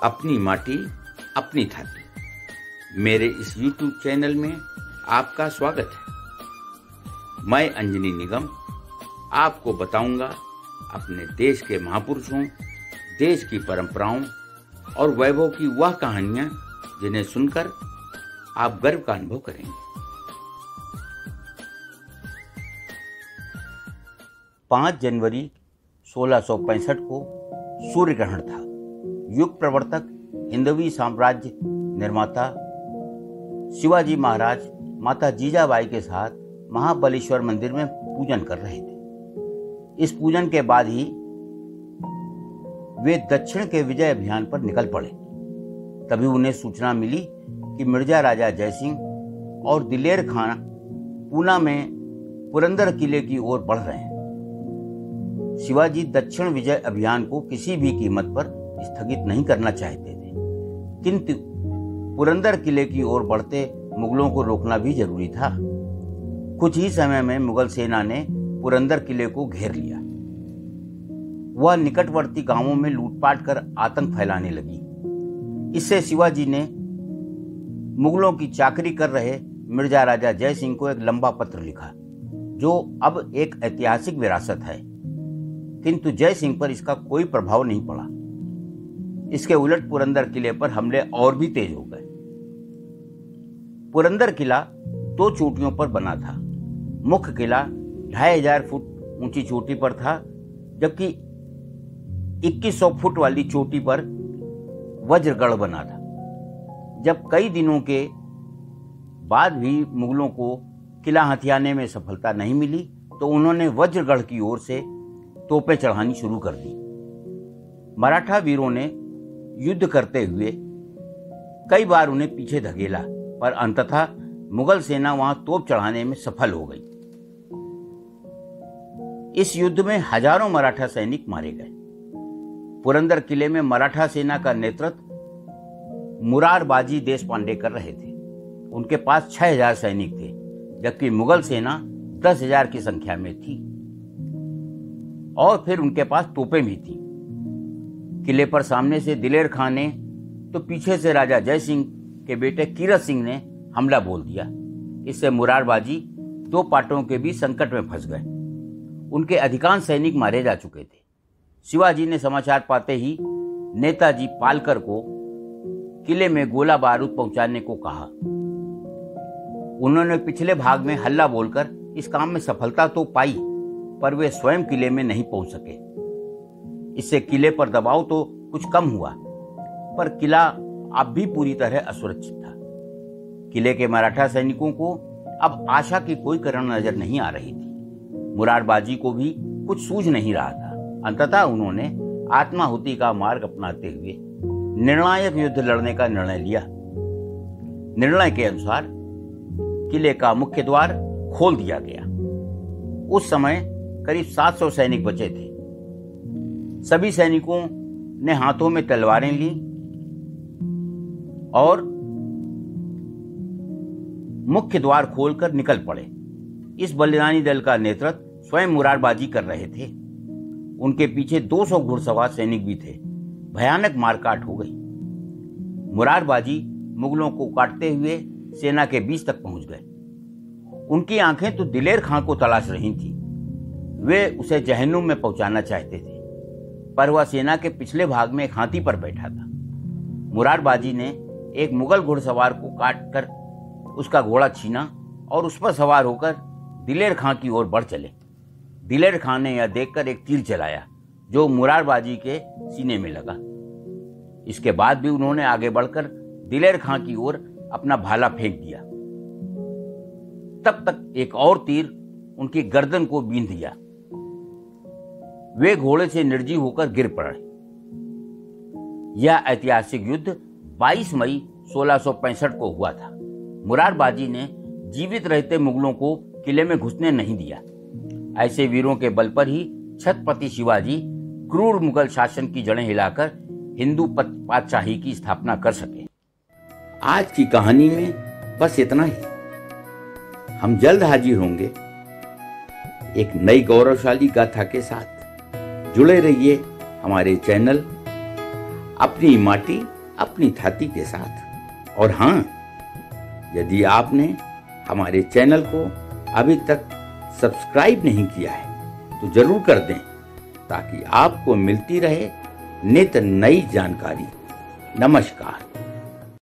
अपनी माटी अपनी थाती। मेरे इस YouTube चैनल में आपका स्वागत है। मैं अंजनी निगम आपको बताऊंगा अपने देश के महापुरुषों, देश की परंपराओं और वैभव की वह कहानियां जिन्हें सुनकर आप गर्व का अनुभव करेंगे। 5 जनवरी 1665 को सूर्य ग्रहण था। युग प्रवर्तक, हिंदवी साम्राज्य निर्माता शिवाजी महाराज माता जीजाबाई के साथ महाबलेश्वर मंदिर में पूजन कर रहे थे। इस पूजन के बाद ही वे दक्षिण के विजय अभियान पर निकल पड़े। तभी उन्हें सूचना मिली कि मिर्जा राजा जयसिंह और दिलेर खान पूना में पुरंदर किले की ओर बढ़ रहे हैं। शिवाजी दक्षिण विजय अभियान को किसी भी कीमत पर स्थगित नहीं करना चाहते थे, किंतु पुरंदर किले की ओर बढ़ते मुगलों को रोकना भी जरूरी था। कुछ ही समय में मुगल सेना ने पुरंदर किले को घेर लिया। वह निकटवर्ती गांवों में लूटपाट कर आतंक फैलाने लगी। इससे शिवाजी ने मुगलों की चाकरी कर रहे मिर्जा राजा जयसिंह को एक लंबा पत्र लिखा, जो अब एक ऐतिहासिक विरासत है, किंतु जयसिंह पर इसका कोई प्रभाव नहीं पड़ा। इसके उलट पुरंदर किले पर हमले और भी तेज हो गए। पुरंदर किला 2 चोटियों पर बना था। मुख्य किला 2500 फुट ऊंची चोटी पर था, जबकि 2100 फुट वाली चोटी पर वज्रगढ़ बना था। जब कई दिनों के बाद भी मुगलों को किला हथियाने में सफलता नहीं मिली, तो उन्होंने वज्रगढ़ की ओर से तोपें चढ़ानी शुरू कर दी। मराठा वीरों ने युद्ध करते हुए कई बार उन्हें पीछे धकेला, पर अंततः मुगल सेना वहां तोप चढ़ाने में सफल हो गई। इस युद्ध में हजारों मराठा सैनिक मारे गए। पुरंदर किले में मराठा सेना का नेतृत्व मुरारबाजी देशपांडे कर रहे थे। उनके पास 6000 सैनिक थे, जबकि मुगल सेना 10,000 की संख्या में थी और फिर उनके पास तोपें भी थी। किले पर सामने से दिलेर खान ने तो पीछे से राजा जयसिंह के बेटे कीरत सिंह ने हमला बोल दिया। इससे मुरारबाजी 2 पाटों के बीच संकट में फंस गए। उनके अधिकांश सैनिक मारे जा चुके थे। शिवाजी ने समाचार पाते ही नेताजी पालकर को किले में गोला बारूद पहुंचाने को कहा। उन्होंने पिछले भाग में हल्ला बोलकर इस काम में सफलता तो पाई, पर वे स्वयं किले में नहीं पहुंच सके। इससे किले पर दबाव तो कुछ कम हुआ, पर किला अब भी पूरी तरह असुरक्षित था। किले के मराठा सैनिकों को अब आशा की कोई किरण नजर नहीं आ रही थी। मुरारबाजी को भी कुछ सूझ नहीं रहा था। अंततः उन्होंने आत्माहुति का मार्ग अपनाते हुए निर्णायक युद्ध लड़ने का निर्णय लिया। निर्णय के अनुसार किले का मुख्य द्वार खोल दिया गया। उस समय करीब 700 सैनिक बचे थे। सभी सैनिकों ने हाथों में तलवारें ली और मुख्य द्वार खोलकर निकल पड़े। इस बलिदानी दल का नेतृत्व स्वयं मुरारबाजी कर रहे थे। उनके पीछे 200 घुड़सवार सैनिक भी थे। भयानक मारकाट हो गई। मुरारबाजी मुगलों को काटते हुए सेना के बीच तक पहुंच गए। उनकी आंखें तो दिलेर खान को तलाश रही थी। वे उसे जहन्नुम में पहुंचाना चाहते थे, पर वह सेना के पिछले भाग में एक हाथी पर बैठा था। मुरारबाजी ने एक मुगल घुड़सवार को काटकर उसका घोड़ा छीना और उस पर सवार होकर दिलेर खान की ओर बढ़ चले। दिलेर खान ने यह देखकर एक तीर चलाया, जो मुरारबाजी के सीने में लगा। इसके बाद भी उन्होंने आगे बढ़कर दिलेर खान की ओर अपना भाला फेंक दिया। तब तक एक और तीर उनकी गर्दन को बींध दिया। वे घोड़े से निर्जीव होकर गिर पड़े। यह ऐतिहासिक युद्ध 22 मई 1665 को हुआ था। मुरारबाजी ने जीवित रहते मुगलों को किले में घुसने नहीं दिया। ऐसे वीरों के बल पर ही छत्रपति शिवाजी क्रूर मुगल शासन की जड़ें हिलाकर हिंदू पातशाही की स्थापना कर सके। आज की कहानी में बस इतना ही। हम जल्द हाजिर होंगे एक नई गौरवशाली गाथा के साथ। जुड़े रहिए हमारे चैनल अपनी माटी अपनी थाती के साथ। और हाँ, यदि आपने हमारे चैनल को अभी तक सब्सक्राइब नहीं किया है तो जरूर कर दें, ताकि आपको मिलती रहे नित नई जानकारी। नमस्कार।